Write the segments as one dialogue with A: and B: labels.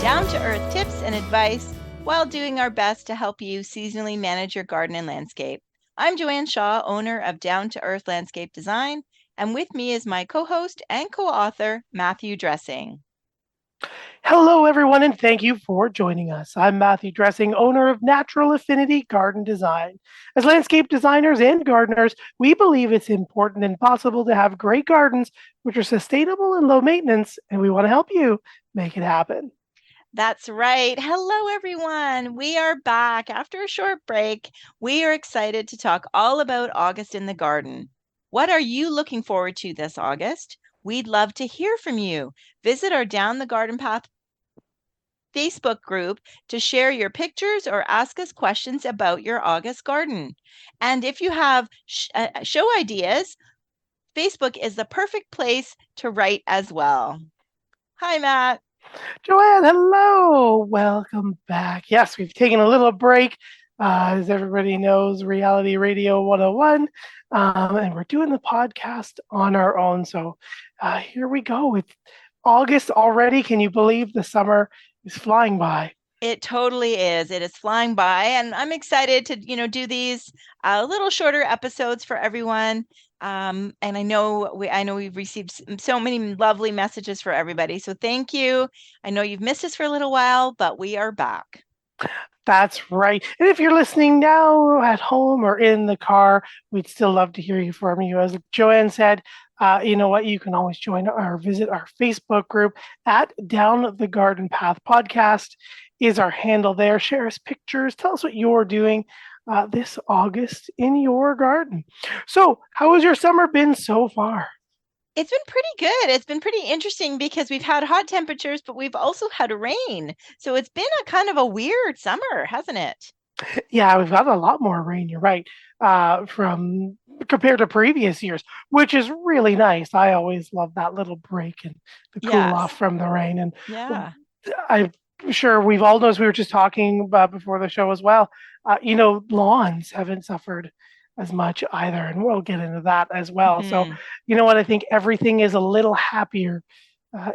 A: down-to-earth tips and advice while doing our best to help you seasonally manage your garden and landscape. I'm Joanne Shaw, owner of Down to Earth Landscape Design, and with me is my co-host and co-author, Matthew Dressing.
B: Hello, everyone, and thank you for joining us. I'm Matthew Dressing, owner of Natural Affinity Garden Design. As landscape designers and gardeners, we believe it's important and possible to have great gardens which are sustainable and low maintenance, and we want to help you make it happen.
A: That's right. Hello, everyone. We are back after a short break. We are excited to talk all about August in the garden. What are you looking forward to this August? We'd love to hear from you. Visit our Down the Garden Path Facebook group to share your pictures or ask us questions about your August garden. And if you have show ideas, Facebook is the perfect place to write as well. Hi, Matt.
B: Joanne, hello. Welcome back. Yes, we've taken a little break. As everybody knows, Reality Radio 101. And we're doing the podcast on our own. So here we go. It's August already. Can you believe the summer is flying by?
A: It totally is. It is flying by, and I'm excited to, do these little shorter episodes for everyone. And I know we've received so many lovely messages for everybody. So thank you. I know you've missed us for a little while, but we are back.
B: That's right. And if you're listening now at home or in the car, we'd still love to hear from you. As Joanne said, you know what? You can always visit our Facebook group at Down the Garden Path Podcast is our handle there. Share us pictures. Tell us what you're doing this August in your garden. So, how has your summer been so far?
A: It's been pretty good. It's been pretty interesting because we've had hot temperatures, but we've also had rain. So it's been a kind of a weird summer, hasn't it?
B: Yeah, we've got a lot more rain. You're right. From compared to previous years, which is really nice. I always love that little break and the cool
A: Yes.
B: off from the rain. And
A: Yeah.
B: I'm sure we've all noticed. We were just talking about before the show as well. Lawns haven't suffered as much either, and we'll get into that as well. So,
A: Mhm.
B: you know what? I think everything is a little happier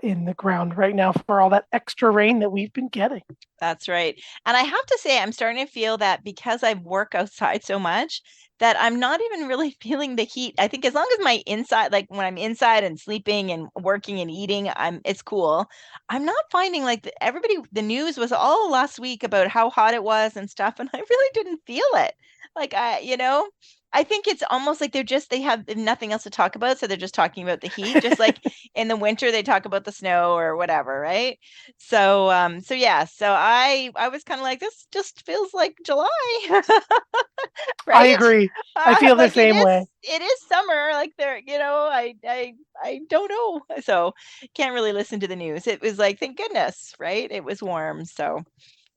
B: in the ground right now for all that extra rain that we've been getting.
A: That's right. And I have to say, I'm starting to feel that because I work outside so much, that I'm not even really feeling the heat. I think as long as my inside, like when I'm inside and sleeping and working and eating, it's cool. I'm not finding like the news was all last week about how hot it was and stuff, and I really didn't feel it. Like I think it's almost like they have nothing else to talk about, so they're just talking about the heat. Just like in the winter, they talk about the snow or whatever, right? So yeah, so I was kind of like, this just feels like July,
B: I
A: right?
B: agree. I feel the
A: Like
B: same way.
A: it is summer. Like I don't know. So can't really listen to the news. It was like, thank goodness, right? It was warm. So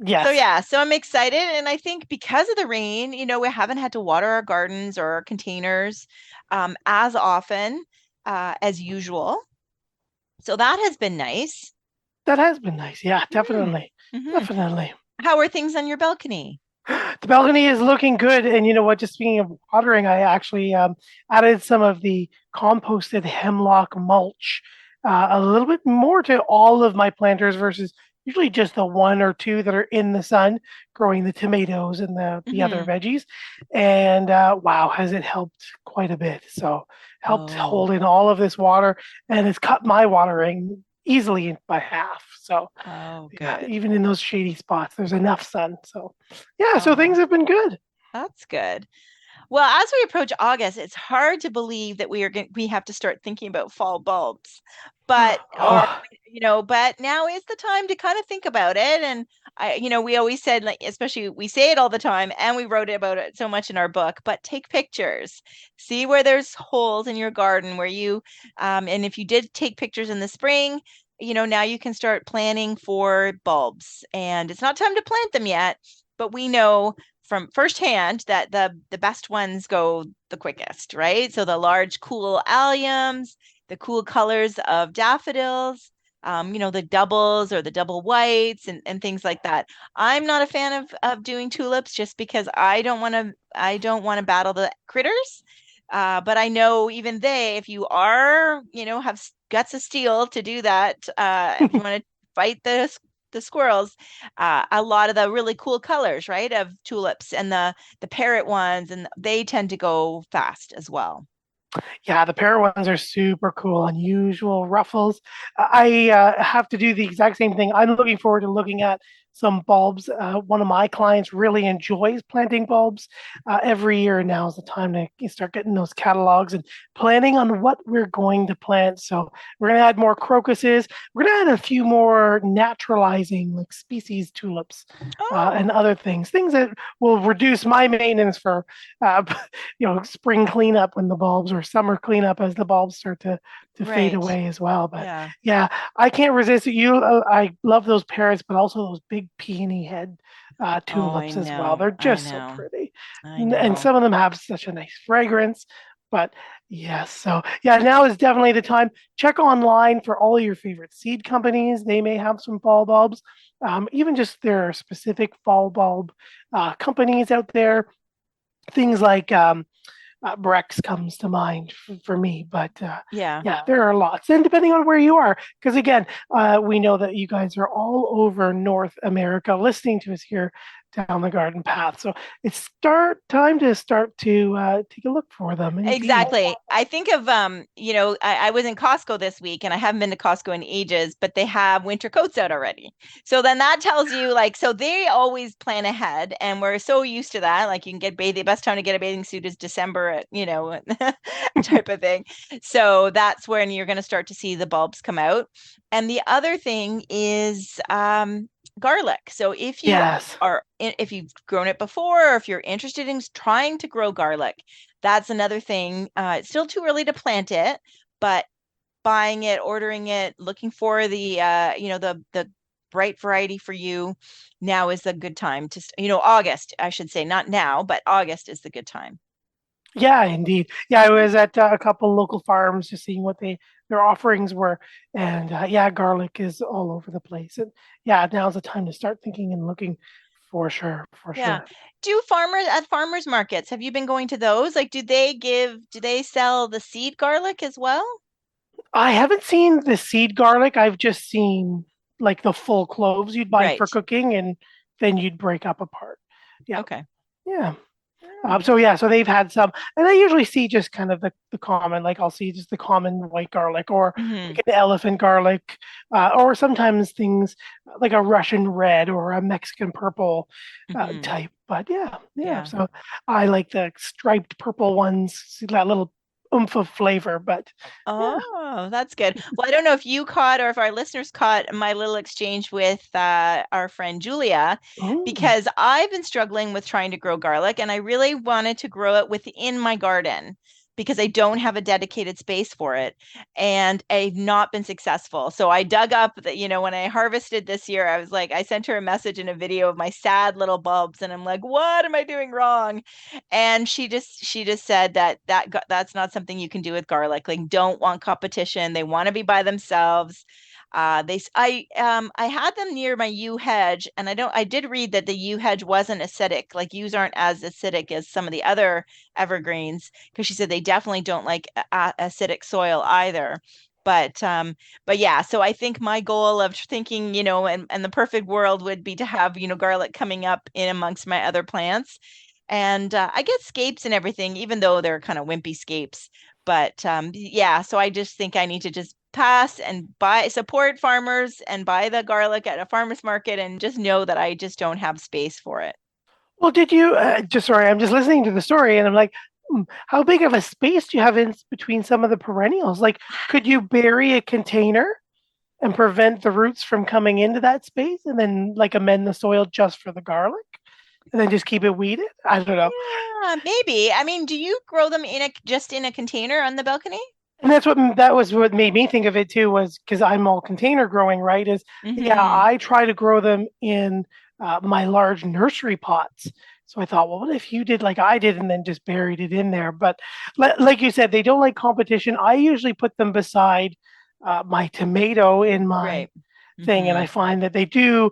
B: Yes,
A: yeah, so I'm excited, and I think because of the rain, we haven't had to water our gardens or our containers as often as usual. So that has been nice.
B: that has been nice. Yeah,
A: Mm.
B: definitely.
A: Hmm.
B: Definitely.
A: How are things on your balcony?
B: The balcony is looking good. And you know what? Just speaking of watering, I actually added some of the composted hemlock mulch, a little bit more to all of my planters versus usually just the one or two that are in the sun growing the tomatoes and the other
A: Hmm.
B: veggies. And wow, has it helped quite a bit. So helped
A: Oh,
B: hold in all of this water and it's cut my watering easily by half. So
A: oh,
B: yeah,
A: good.
B: even in those shady spots, there's enough sun. So yeah, so things
A: Oh,
B: have been good.
A: that's good. Well, as we approach August, it's hard to believe that we have to start thinking about fall bulbs. But or
B: Oh,
A: but now is the time to kind of think about it. And we always said, like, especially we say it all the time, and we wrote about it so much in our book, but take pictures. See where there's holes in your garden where and if you did take pictures in the spring, now you can start planning for bulbs. And it's not time to plant them yet, but we know from firsthand that the best ones go the quickest, right? So the large, cool alliums, the cool colors of daffodils, the doubles or the double whites and things like that. I'm not a fan of doing tulips just because I don't want to battle the critters. But I know even if you are, have guts of steel to do that, if you want to fight the the squirrels, a lot of the really cool colors, right, of tulips and the parrot ones, and they tend to go fast as well.
B: Yeah, the parrot ones are super cool, unusual ruffles. I have to do the exact same thing. I'm looking forward to looking at some bulbs. One of my clients really enjoys planting bulbs. Every year now is the time to start getting those catalogs and planning on what we're going to plant. So we're going to add more crocuses. We're going to add a few more naturalizing, like species tulips, and
A: Oh,
B: other things that will reduce my maintenance for uh, spring cleanup when the bulbs or summer cleanup as the bulbs start to fade
A: right.
B: away as well. But
A: Yeah.
B: yeah, I can't resist it. I love those parrots, but also those big peony head
A: Oh, I
B: tulips as well.
A: know.
B: They're
A: I
B: just so
A: know.
B: pretty,
A: I
B: and
A: know.
B: some of them have such a nice fragrance. But yes, so yeah, now is definitely the time. Check online for all your favorite seed companies. They may have some fall bulbs. Even just there are specific fall bulb companies out there. Things like Brex comes to mind for me, but
A: Yeah.
B: yeah, there are lots. And depending on where you are, because again, we know that you guys are all over North America listening to us here down the garden path. So it's time to start to take a look for them indeed.
A: Exactly. I think of I was in Costco this week and I haven't been to Costco in ages, but they have winter coats out already. So then that tells you like so they always plan ahead and we're so used to that. Like you can get bathing the best time to get a bathing suit is December at, type of thing. So that's when you're going to start to see the bulbs come out. And the other thing is garlic. So
B: Yes.
A: if you've grown it before or if you're interested in trying to grow garlic, that's another thing. It's still too early to plant it, but buying it, ordering it, looking for the bright variety for you, now is a good time to, August, I should say, not now, but August is the good time.
B: Yeah, indeed. Yeah, I was at a couple local farms just seeing what their offerings were, and yeah, garlic is all over the place. And yeah, now's the time to start thinking and looking for sure, for
A: Yeah.
B: sure.
A: Do farmers markets, have you been going to those? Like, do they sell the seed garlic as well?
B: I haven't seen the seed garlic. I've just seen like the full cloves you'd buy for
A: Right.
B: cooking, and then you'd break up apart. Yeah,
A: Okay.
B: yeah.
A: Yeah.
B: So yeah, so they've had some, and I usually see just kind of the common, like I'll see just the common white garlic, or
A: Hmm.
B: like an elephant garlic, or sometimes things like a Russian red or a Mexican purple
A: Hmm.
B: type. But yeah, yeah.
A: Yeah.
B: So I like the striped purple ones, see that little oomph of flavor. But yeah.
A: Oh, that's good. Well, I don't know if you caught or if our listeners caught my little exchange with our friend Julia,
B: Mm.
A: because I've been struggling with trying to grow garlic and I really wanted to grow it within my garden because I don't have a dedicated space for it and I've not been successful. So I dug up when I harvested this year, I was like, I sent her a message and a video of my sad little bulbs and I'm like, what am I doing wrong? And she just said that's not something you can do with garlic. Like, don't want competition. They want to be by themselves. I had them near my yew hedge, and I did read that the yew hedge wasn't acidic. Like yews aren't as acidic as some of the other evergreens, because she said they definitely don't like acidic soil either. But but yeah, so I think my goal of thinking, and the perfect world would be to have, garlic coming up in amongst my other plants. And I get scapes and everything, even though they're kind of wimpy scapes. But yeah, so I just think I need to just pass and support farmers and buy the garlic at a farmer's market and just know that I just don't have space for it.
B: Well, did you just sorry? I'm just listening to the story, and I'm like, how big of a space do you have in between some of the perennials? Like, could you bury a container and prevent the roots from coming into that space, and then like amend the soil just for the garlic, and then just keep it weeded? I don't know.
A: Yeah, maybe. I mean, do you grow them just in a container on the balcony?
B: And that was what made me think of it too, was because I'm all container growing, right? Is yeah,
A: Mm-hmm.
B: I try to grow them in my large nursery pots. So I thought, well, what if you did like I did and then just buried it in there? But like you said, they don't like competition. I usually put them beside my tomato in my
A: Right.
B: thing, and
A: Mm-hmm.
B: I find that they do,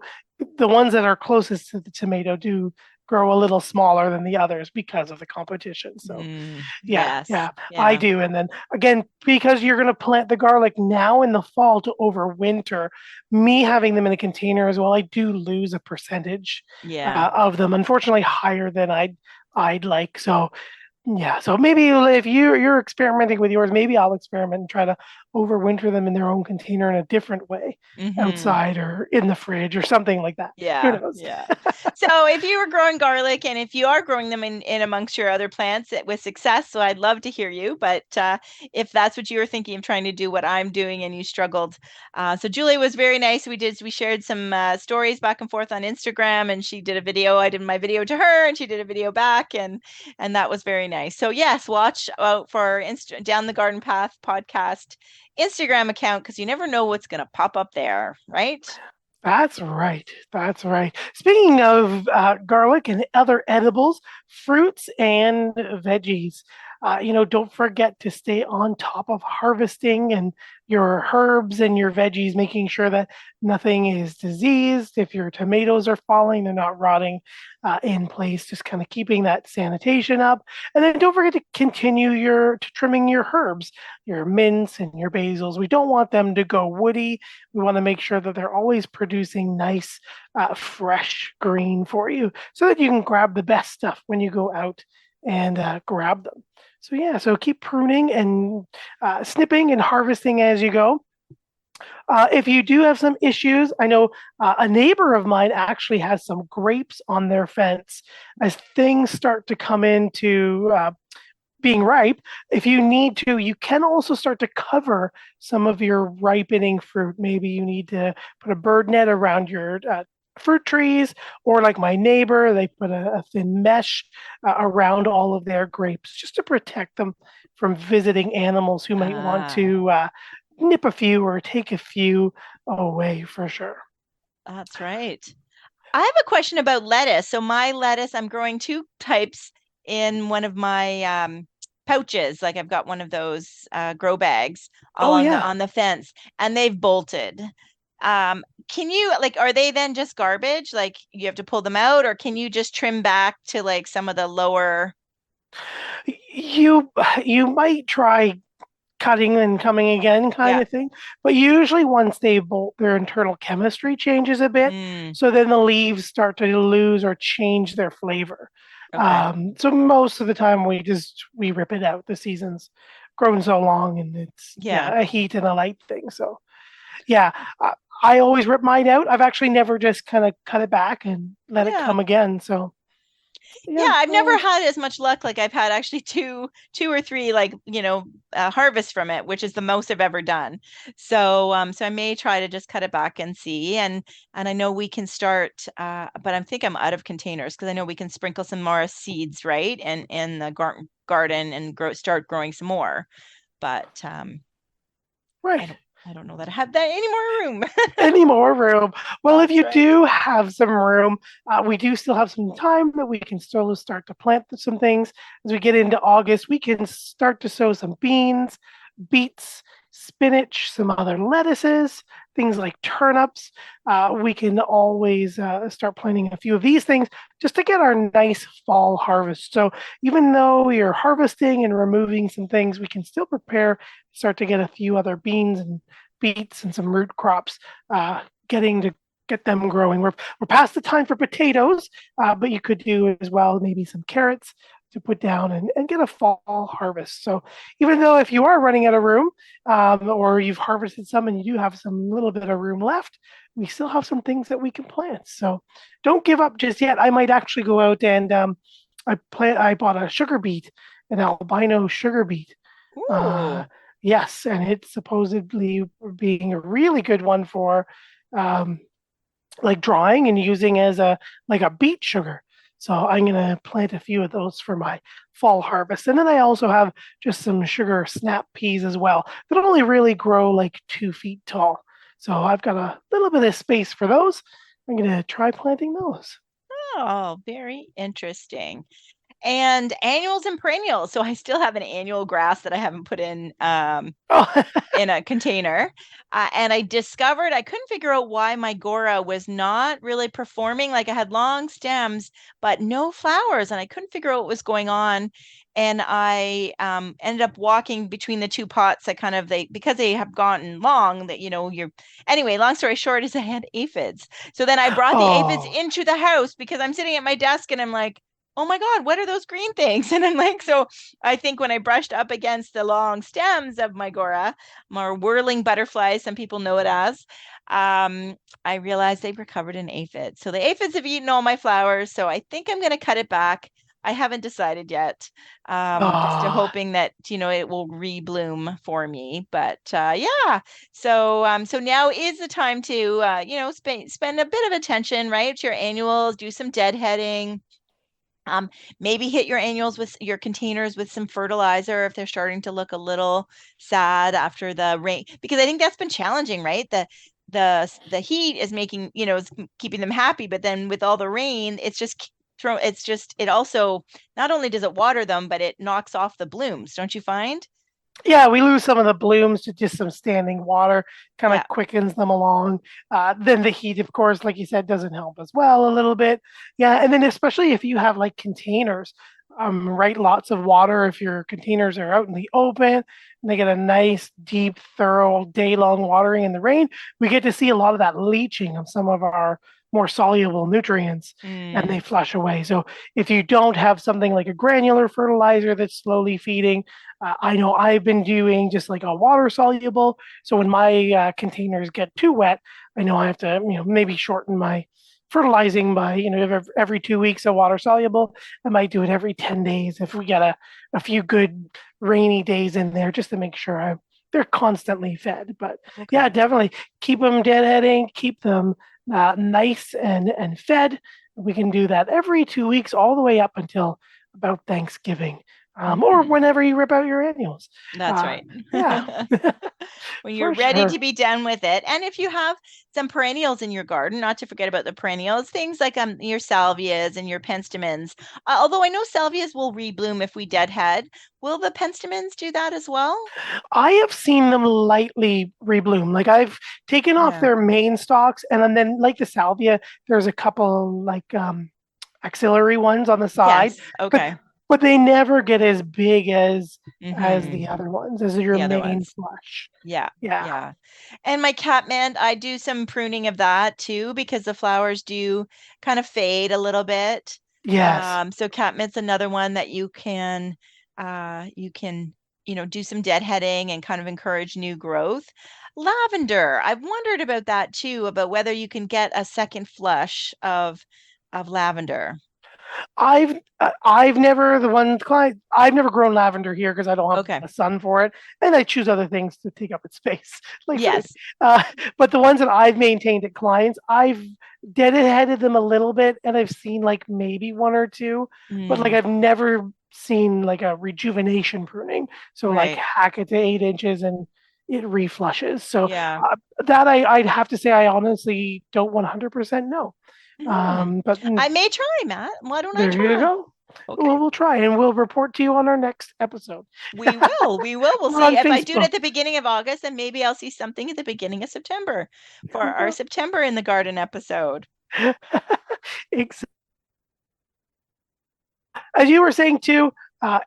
B: the ones that are closest to the tomato do grow a little smaller than the others because of the competition. So yeah,
A: Yes.
B: yeah, I
A: Yeah.
B: do. And then again, because you're going to plant the garlic now in the fall to overwinter, me having them in a container as well, I do lose a percentage
A: Yeah.
B: of them. Unfortunately, higher than I'd like. So yeah, so maybe if you're experimenting with yours, maybe I'll experiment and try to overwinter them in their own container in a different way,
A: Hmm.
B: outside or in the fridge or something like that. Who
A: Yeah,
B: knows?
A: yeah. So if you were growing garlic and if you are growing them in amongst your other plants with success, so I'd love to hear you. But if that's what you were thinking of trying to do, what I'm doing, and you struggled, so Julie was very nice. We shared some stories back and forth on Instagram, and she did a video. I did my video to her, and she did a video back, and that was very nice. So yes, watch out for our Down the Garden Path podcast Instagram account because you never know what's going to pop up there, right?
B: That's right. That's right. Speaking of garlic and other edibles, fruits and veggies, don't forget to stay on top of harvesting and your herbs and your veggies, making sure that nothing is diseased. If your tomatoes are falling, they're not rotting in place. Just kind of keeping that sanitation up, and then don't forget to continue to trimming your herbs, your mints and your basils. We don't want them to go woody. We want to make sure that they're always producing nice, fresh green for you so that you can grab the best stuff when you go out and grab them. So, yeah, so keep pruning and snipping and harvesting as you go. If you do have some issues, I know a neighbor of mine actually has some grapes on their fence. As things start to come into being ripe, if you need to, you can also start to cover some of your ripening fruit. Maybe you need to put a bird net around your fruit trees, or like my neighbor, they put a thin mesh around all of their grapes just to protect them from visiting animals who might want
A: Ah.
B: to nip a few or take a few away for sure.
A: That's right. I have a question about lettuce. So my lettuce, I'm growing two types in one of my pouches. Like I've got one of those grow bags
B: Oh,
A: along the
B: yeah.
A: on the fence, and they've bolted. Can you like, are they then just garbage? Like you have to pull them out, or can you just trim back to like some of the lower?
B: You you might try cutting and coming again kind
A: Yeah.
B: of thing. But usually once they bolt, their internal chemistry changes a bit.
A: Mm,
B: So then the leaves start to lose or change their flavor.
A: okay.
B: So most of the time we rip it out. The season's grown so long and it's
A: Yeah.
B: yeah, a heat and a light thing. So yeah, I always rip mine out. I've actually never just kind of cut it back and let it
A: Yeah.
B: come again. So
A: Yeah,
B: yeah,
A: I've never
B: always
A: had as much luck. Like I've had actually two or three like, harvests from it, which is the most I've ever done. So I may try to just cut it back and see. And I know we can start, but I think I'm out of containers because I know we can sprinkle some more seeds, right? And in the garden and start growing some more. But I
B: right.
A: don't I don't know that I have that any more room.
B: Any more room. Well, if
A: That's
B: you
A: right.
B: do have some room, we do still have some time that we can still start to plant some things. As we get into August, we can start to sow some beans, beets, spinach, some other lettuces, things like turnips. We can always start planting a few of these things just to get our nice fall harvest. So even though you're harvesting and removing some things, we can still prepare, start to get a few other beans and beets and some root crops getting to get them growing. We're past the time for potatoes, but you could do as well maybe some carrots to put down and get a fall harvest. So even though if you are running out of room or you've harvested some and you do have some little bit of room left, we still have some things that we can plant. So don't give up just yet. I might actually go out and I bought a sugar beet, an albino sugar beet. Uh,
A: Ooh.
B: yes, and it's supposedly being a really good one for um, like drying and using as a like a beet sugar. So I'm gonna plant a few of those for my fall harvest. And then I also have just some sugar snap peas as well that only really grow like 2 feet tall. So I've got a little bit of space for those. I'm gonna try planting those.
A: Oh, very interesting. and annuals and perennials. So I still have an annual grass that I haven't put
B: Oh,
A: in a container. And I discovered I couldn't figure out why my Gora was not really performing. Like I had long stems, but no flowers, and I couldn't figure out what was going on. And I ended up walking between the two pots that kind of because they have gotten long that you're anyway, long story short is I had aphids. So then I brought the aphids
B: oh,
A: into the house because I'm sitting at my desk and I'm like, oh my God, what are those green things? And I'm like, so I think when I brushed up against the long stems of my Gora, more whirling butterflies, some people know it as, I realized they were covered in aphids. So the aphids have eaten all my flowers. So I think I'm going to cut it back. I haven't decided yet. Just
B: oh.
A: hoping that it will rebloom for me. But yeah, so now is the time to spend a bit of attention, right, to your annuals, do some deadheading. Um, Maybe hit your annuals with your containers with some fertilizer if they're starting to look a little sad after the rain, because I think that's been challenging, right? The heat is making, is keeping them happy, but then with all the rain, it also not only does it water them, but it knocks off the blooms, don't you find?
B: Yeah, we lose some of the blooms to just some standing water, kind
A: Yeah.
B: of quickens them along. Then the heat, of course, like you said, doesn't help as well a little bit. Yeah, and then especially if you have like containers, right, lots of water. If your containers are out in the open and they get a nice, deep, thorough day-long watering in the rain, we get to see a lot of that leaching of some of our more soluble nutrients, and
A: Mm,
B: they flush away. So if you don't have something like a granular fertilizer that's slowly feeding, I know I've been doing just like a water soluble. So when my containers get too wet, I know I have to, maybe shorten my fertilizing by, every 2 weeks a water soluble. I might do it every 10 days if we get a few good rainy days in there just to make sure they're constantly fed. But yeah,
A: okay.
B: definitely keep them deadheading, keep them nice and fed. We can do that every 2 weeks all the way up until about Thanksgiving, or
A: Mhm.
B: whenever you rip out your annuals.
A: That's
B: Uh,
A: right.
B: yeah,
A: When you're
B: for
A: ready to
B: sure.
A: be done with it. And if you have some perennials in your garden, not to forget about the perennials, things like your salvias and your penstemons. Although I know salvias will rebloom if we deadhead, will the penstemons do that as well?
B: I have seen them lightly rebloom. Like I've taken off
A: Yeah.
B: their main stalks, and then like the salvia, there's a couple like axillary ones on the side,
A: Yes.
B: but
A: Okay.
B: but they never get as big as
A: Hmm.
B: the other ones, as your
A: The other
B: main
A: ones.
B: flush.
A: Yeah.
B: Yeah.
A: Yeah. And my catmint, I do some pruning of that too because the flowers do kind of fade a little bit.
B: Yes.
A: So catmint's another one that you can do some deadheading and kind of encourage new growth. Lavender, I've wondered about that too, about whether you can get a second flush of lavender.
B: I've never the one client I've never grown lavender here because I don't have
A: Okay.
B: a sun for it, and I choose other things to take up its space, like food.
A: Yes.
B: Uh, but the ones that I've maintained at clients, I've deadheaded them a little bit, and I've seen like maybe one or two, but like
A: Mm,
B: I've never seen like a rejuvenation pruning. So like
A: right.
B: hack it to 8 inches and it reflushes. So
A: Yeah.
B: that I'd have to say I honestly don't 100% know.
A: Hmm.
B: But
A: I may try, Matt. Why don't I
B: there you
A: try?
B: go.
A: Okay.
B: We'll try and we'll report to you on our next episode.
A: We will. We will. We'll
B: We're
A: see
B: on
A: if I do it
B: Facebook.
A: at the beginning of August, and maybe I'll see something at the beginning of September for
B: There
A: our
B: you
A: September in the Garden episode.
B: go. As you were saying too,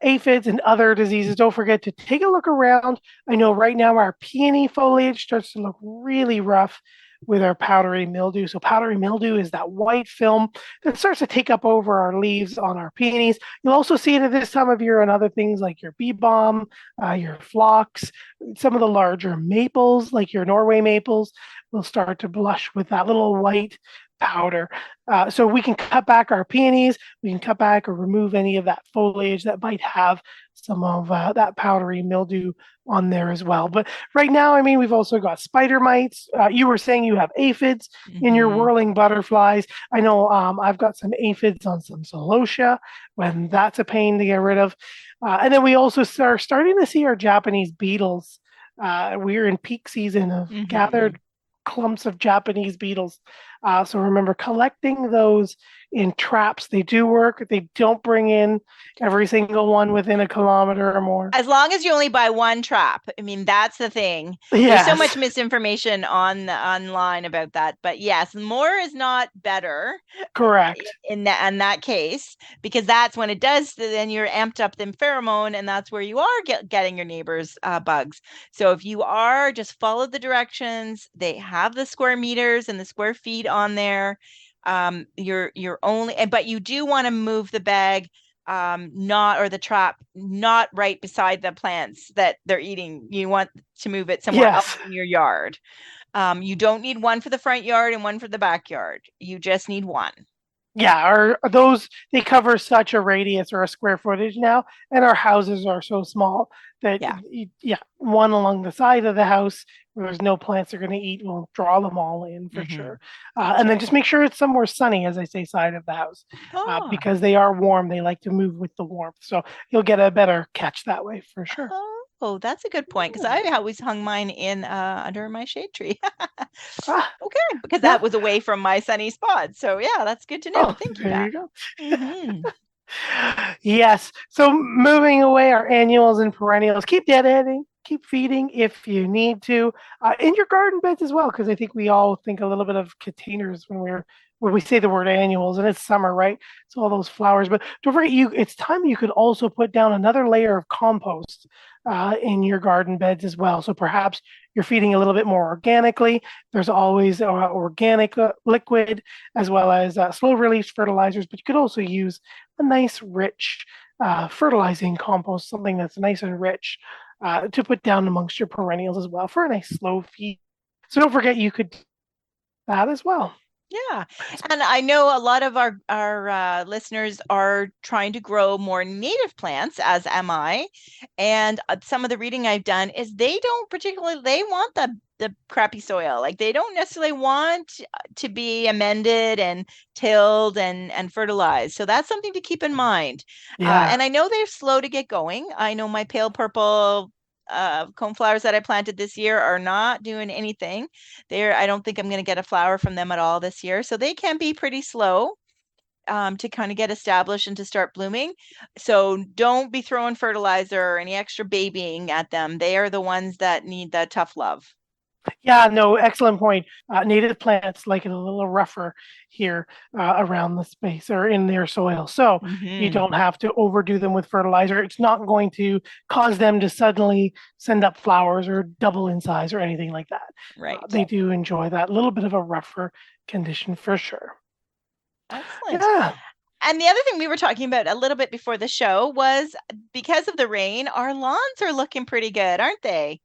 B: aphids and other diseases, don't forget to take a look around. I know right now our peony foliage starts to look really rough with our powdery mildew. So powdery mildew is that white film that starts to take up over our leaves on our peonies. You'll also see it at this time of year on other things like your bee balm, your phlox, some of the larger maples like your Norway maples will start to blush with that little white powder. So we can cut back our peonies, we can cut back or remove any of that foliage that might have some of that powdery mildew on there as well. But right now, I mean, we've also got spider mites. You were saying you have aphids in your
A: Hmm.
B: whirling butterflies. I know I've got some aphids on some celosia when that's a pain to get rid of. And then we also are starting to see our Japanese beetles. We're in peak season of
A: Hmm.
B: gathered clumps of Japanese beetles So remember, collecting those in traps, they do work. They don't bring in every single one within a kilometer or more.
A: As long as you only buy one trap. I mean, that's the thing. There's so much
B: Yes,
A: misinformation online about that. But yes, more is not better
B: correct.
A: in that case, because that's when it does, then you're amped up the pheromone, and that's where you are getting your neighbors' bugs. So if you are, just follow the directions. They have the square meters and the square feet on there. You're only, but you do want to move the bag, not, or the trap, not right beside the plants that they're eating. You want to move it somewhere else
B: Yes.
A: in your yard. You don't need one for the front yard and one for the backyard. You just need one.
B: Yeah, or those they cover such a radius or a square footage now, and our houses are so small that
A: Yeah.
B: yeah, one along the side of the house where there's no plants they're going to eat will draw them all in for
A: Mm-hmm.
B: sure. And
A: Gotcha.
B: then just make sure it's somewhere sunny, as I say, side of the house,
A: Oh,
B: because they are warm. They like to move with the warmth, so you'll get a better catch that way for sure.
A: oh, that's a good point, because I always hung mine in under my shade tree.
B: Ah,
A: Okay, because
B: yeah.
A: that was away from my sunny spot. So yeah, that's good to know.
B: Oh,
A: Thank you,
B: there
A: Matt.
B: you go.
A: Mm-hmm.
B: Yes. So moving away our annuals and perennials, keep deadheading, keep feeding if you need to, in your garden beds as well, because I think we all think a little bit of containers when we say the word annuals, and it's summer, right? So all those flowers. But don't forget, it's time you could also put down another layer of compost in your garden beds as well. So perhaps you're feeding a little bit more organically. There's always organic liquid as well as slow release fertilizers, but you could also use a nice, rich fertilizing compost, something that's nice and rich to put down amongst your perennials as well for a nice slow feed. So don't forget you could do that as well.
A: Yeah. And I know a lot of our listeners are trying to grow more native plants, as am I. And some of the reading I've done is they don't particularly, they want the crappy soil. Like they don't necessarily want to be amended and tilled and fertilized. So that's something to keep in mind.
B: Yeah.
A: And I know they're slow to get going. I know my pale purple coneflowers that I planted this year are not doing anything. I don't think I'm going to get a flower from them at all this year. So they can be pretty slow to kind of get established and to start blooming. So don't be throwing fertilizer or any extra babying at them. They are the ones that need the tough love.
B: Yeah, no, excellent point. Native plants like it a little rougher here around the space or in their soil. So you
A: Hmm.
B: don't have to overdo them with fertilizer. It's not going to cause them to suddenly send up flowers or double in size or anything like that.
A: Right.
B: They do enjoy that little bit of a rougher condition for sure.
A: Excellent.
B: Yeah,
A: And the other thing we were talking about a little bit before the show was because of the rain, our lawns are looking pretty good, aren't they?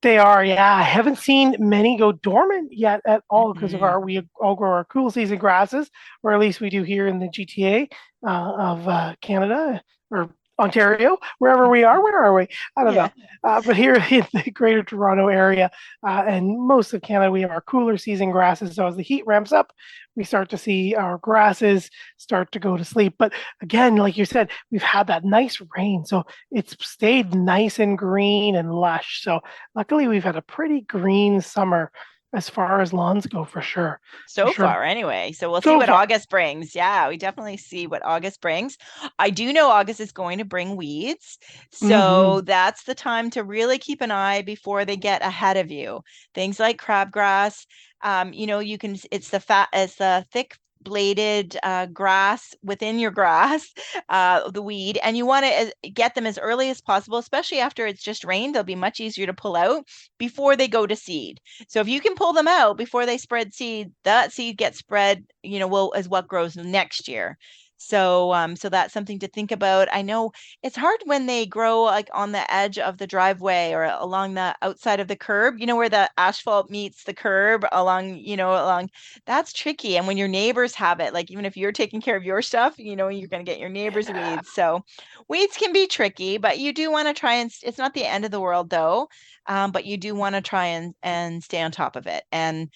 B: they are. Yeah, I haven't seen many go dormant yet at all because of
A: Hmm.
B: we all grow our cool season grasses, or at least we do here in the GTA of Canada or Ontario, wherever we are. Where are we? I don't
A: Yeah.
B: know. But here in the Greater Toronto area and most of Canada, we have our cooler season grasses. So as the heat ramps up, we start to see our grasses start to go to sleep. But again, like you said, we've had that nice rain, so it's stayed nice and green and lush. So luckily, we've had a pretty green summer as far as lawns go, for sure. For
A: So
B: sure.
A: far, anyway. So we'll see
B: So
A: what
B: far.
A: August brings. Yeah, we definitely see what August brings. I do know August is going to bring weeds.
B: Hmm.
A: So that's the time to really keep an eye before they get ahead of you. Things like crabgrass. You can, it's the thick bladed grass within your grass, the weed, and you want to get them as early as possible, especially after it's just rained. They'll be much easier to pull out before they go to seed. So if you can pull them out before they spread seed, that seed gets spread, will is what grows next year. So that's something to think about. I know it's hard when they grow like on the edge of the driveway or along the outside of the curb, where the asphalt meets the curb along, that's tricky. And when your neighbors have it, like even if you're taking care of your stuff, you're going to get your neighbors'
B: Yeah.
A: weeds. So weeds can be tricky, but you do want to try and it's not the end of the world though. But you do want to try and stay on top of it. And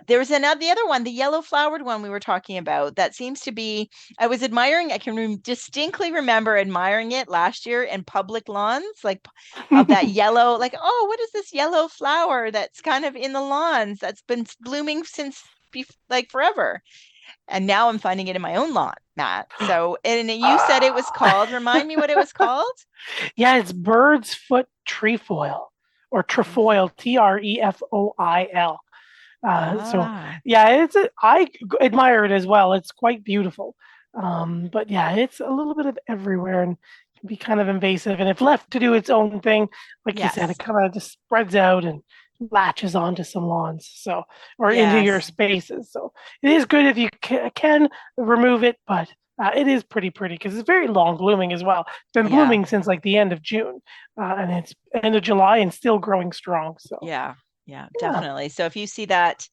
A: there was the other one, the yellow flowered one we were talking about. That seems to be. I was admiring. I can distinctly remember admiring it last year in public lawns, like of that yellow. Like, oh, what is this yellow flower that's kind of in the lawns that's been blooming since like forever. And now I'm finding it in my own lawn, Matt. So, and you said it was
B: Ah.
A: called, remind me what it was called?
B: Yeah, it's bird's foot trefoil or trefoil, Trefoil. So
A: Ah,
B: yeah, I admire it as well. It's quite beautiful. But yeah, it's a little bit of everywhere and can be kind of invasive. And if left to do its own thing, like you said, it
A: yes.
B: kind of just spreads out and latches onto some lawns, so or into your
A: Yes.
B: spaces. So it is good if you can remove it, but it is pretty because it's very long blooming as well. It's been
A: Yeah.
B: blooming since like the end of June, and it's end of July and still growing strong. So
A: Yeah. Yeah,
B: yeah.
A: definitely. So if you see that,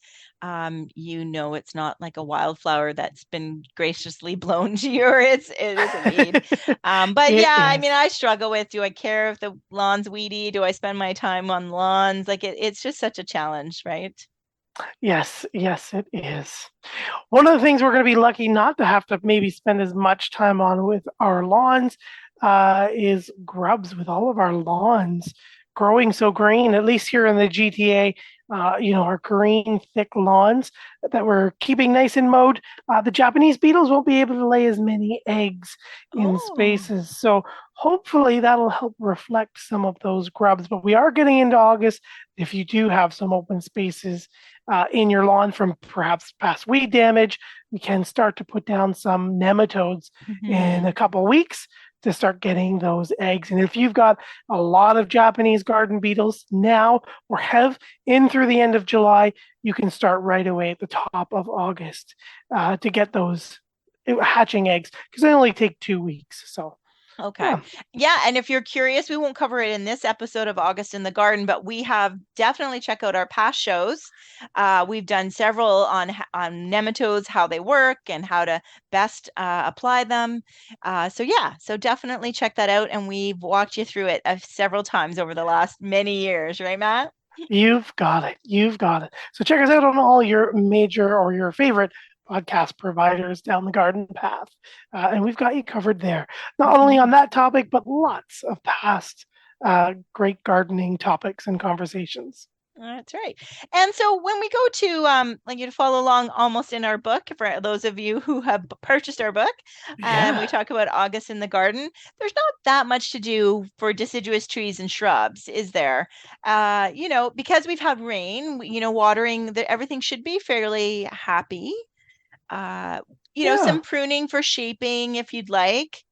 A: you know it's not like a wildflower that's been graciously blown to you, or it is a weed. But
B: It
A: yeah, I
B: is.
A: mean, I struggle with, do I care if the lawn's weedy? Do I spend my time on lawns? Like it's just such a challenge, right?
B: Yes, it is. One of the things we're going to be lucky not to have to maybe spend as much time on with our lawns is grubs with all of our lawns growing so green, at least here in the GTA. Our green, thick lawns that we're keeping nice and mowed. The Japanese beetles won't be able to lay as many eggs in
A: Oh.
B: spaces. So hopefully that'll help reflect some of those grubs. But we are getting into August. If you do have some open spaces in your lawn from perhaps past weed damage, we can start to put down some nematodes in
A: Mhm.
B: a couple weeks to start getting those eggs. And if you've got a lot of Japanese garden beetles now or have in through the end of July, you can start right away at the top of August to get those hatching eggs because they only take 2 weeks. So,
A: Okay.
B: yeah.
A: Yeah, and if you're curious, we won't cover it in this episode of August in the Garden, but we have definitely check out our past shows. We've done several on nematodes, how they work, and how to best apply them. So yeah, so definitely check that out, and we've walked you through it several times over the last many years, right, Matt?
B: You've got it. You've got it. So check us out on all your major or your favorite podcast providers down the garden path. And we've got you covered there. Not only on
A: Mhm.
B: that topic, but lots of past great gardening topics and conversations.
A: That's right. And so when we go to like you to follow along almost in our book, for those of you who have purchased our book, and we
B: Yeah.
A: talk about August in the garden, there's not that much to do for deciduous trees and shrubs, is there? Because we've had rain, watering, everything should be fairly happy. Uh,
B: Yeah.
A: some pruning for shaping if you'd like.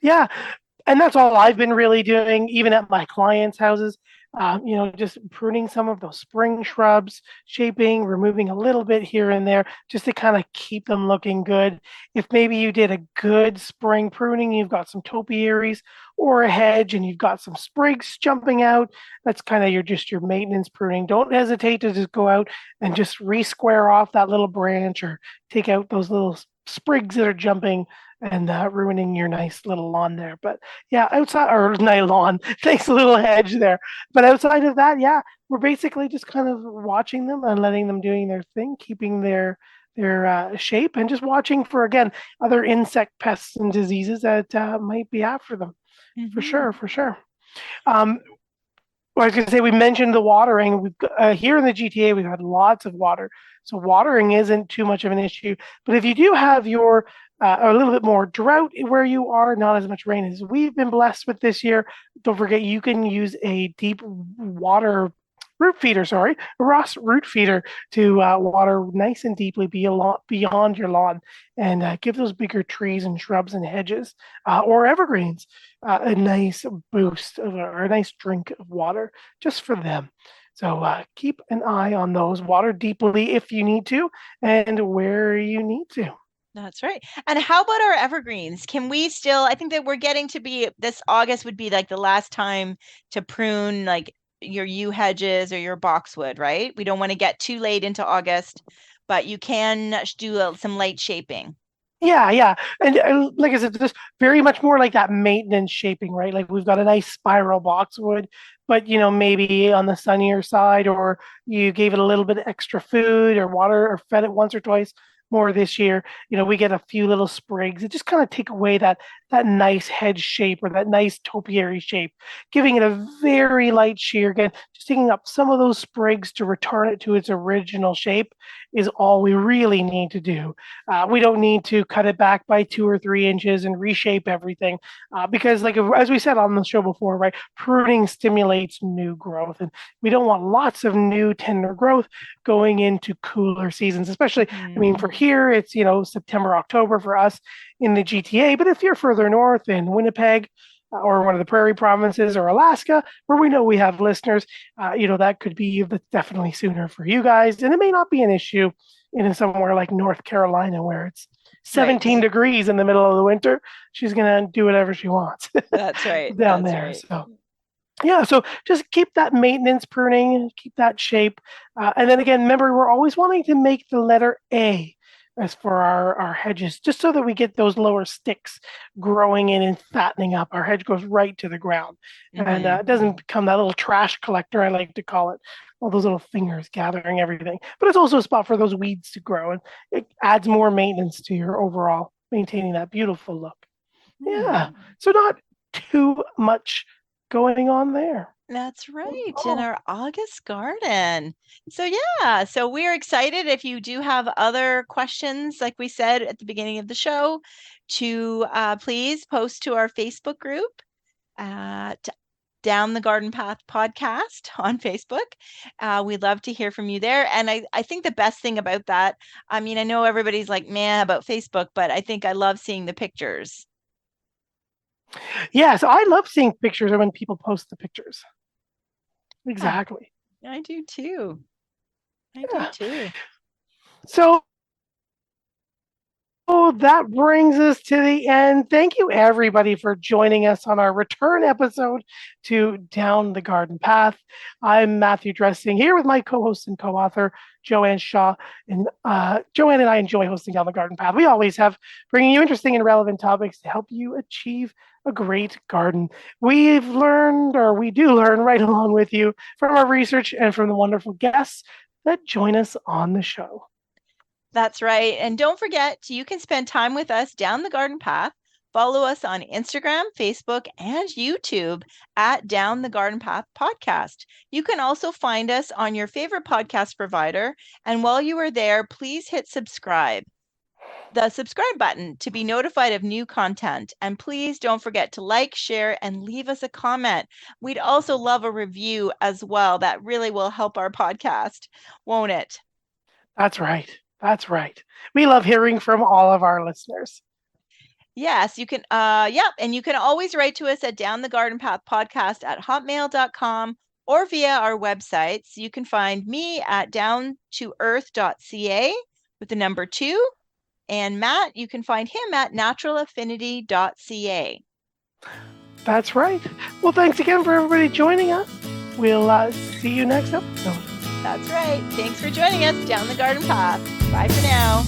B: Yeah. And that's all I've been really doing, even at my clients' houses. Just pruning some of those spring shrubs, shaping, removing a little bit here and there, just to kind of keep them looking good. If maybe you did a good spring pruning, you've got some topiaries or a hedge, and you've got some sprigs jumping out. That's kind of your maintenance pruning. Don't hesitate to just go out and just re-square off that little branch or take out those little sprigs that are jumping and ruining your nice little lawn there. But yeah, outside or nice lawn, nice little hedge there. But outside of that, yeah, we're basically just kind of watching them and letting them doing their thing, keeping their shape, and just watching for again other insect pests and diseases that might be after them. For
A: Hmm.
B: sure, for sure. Um, well, I was going to say we mentioned the watering. Here in the GTA, we've had lots of water, so watering isn't too much of an issue. But if you do have your a little bit more drought where you are, not as much rain as we've been blessed with this year, don't forget you can use a deep water root feeder, sorry, a Ross root feeder to water nice and deeply beyond your lawn and give those bigger trees and shrubs and hedges or evergreens a nice boost or a nice drink of water just for them. So keep an eye on those. Water deeply if you need to, and where you need to.
A: That's right. And how about our evergreens? Can we still, I think that we're getting to be, this August would be like the last time to prune like your yew hedges or your boxwood, right? We don't want to get too late into August, but you can do some light shaping.
B: Yeah, and like I said, just very much more like that maintenance shaping, right? Like we've got a nice spiral boxwood, but maybe on the sunnier side, or you gave it a little bit of extra food or water, or fed it once or twice more this year. We get a few little sprigs. It just kind of take away that nice head shape or that nice topiary shape, giving it a very light shear. Again, just taking up some of those sprigs to return it to its original shape is all we really need to do. We don't need to cut it back by 2 or 3 inches and reshape everything because, like as we said on the show before, right, pruning stimulates new growth, and we don't want lots of new tender growth going into cooler seasons. Especially, I mean, for here it's September, October for us in the GTA, but if you're further north in Winnipeg or one of the prairie provinces or Alaska, where we know we have listeners, that could be definitely sooner for you guys. And it may not be an issue in somewhere like North Carolina where it's 17
A: Right.
B: degrees in the middle of the winter. She's going to do whatever she wants
A: That's right.
B: down
A: That's
B: there.
A: right.
B: So, yeah, so just keep that maintenance pruning, keep that shape. And then again, remember, we're always wanting to make the letter A as for our hedges, just so that we get those lower sticks growing in and fattening up. Our hedge goes right to the ground, and it doesn't become that little trash collector, I like to call it, all those little fingers gathering everything. But it's also a spot for those weeds to grow, and it adds more maintenance to your overall maintaining that beautiful look. Yeah, so not too much going on there.
A: That's right, in our August garden. So yeah, so we're excited. If you do have other questions, like we said at the beginning of the show, to please post to our Facebook group at Down the Garden Path podcast on Facebook. We'd love to hear from you there. And I think the best thing about that, I mean, I know everybody's like, man, about Facebook, but I think I love seeing the pictures.
B: Yeah, so I love seeing pictures of when people post the pictures. Exactly.
A: I do too. I do too.
B: So that brings us to the end. Thank you, everybody, for joining us on our return episode to Down the Garden Path. I'm Matthew Dressing here with my co-host and co-author, Joanne Shaw. And Joanne and I enjoy hosting Down the Garden Path. We always have, bringing you interesting and relevant topics to help you achieve a great garden. We've learned, or we do learn right along with you from our research and from the wonderful guests that join us on the show.
A: That's right. And don't forget, you can spend time with us down the garden path. Follow us on Instagram, Facebook, and YouTube at Down the Garden Path Podcast. You can also find us on your favorite podcast provider. And while you are there, please hit subscribe, the subscribe button, to be notified of new content. And please don't forget to like, share, and leave us a comment. We'd also love a review as well. That really will help our podcast, won't it?
B: That's right. That's right. We love hearing from all of our listeners.
A: Yes, you can. And you can always write to us at Down the Garden Path Podcast at hotmail.com or via our websites. You can find me at downtoearth.ca with the number 2. And Matt, you can find him at naturalaffinity.ca.
B: That's right. Well, thanks again for everybody joining us. We'll see you next episode.
A: That's right. Thanks for joining us down the garden path. Bye for now.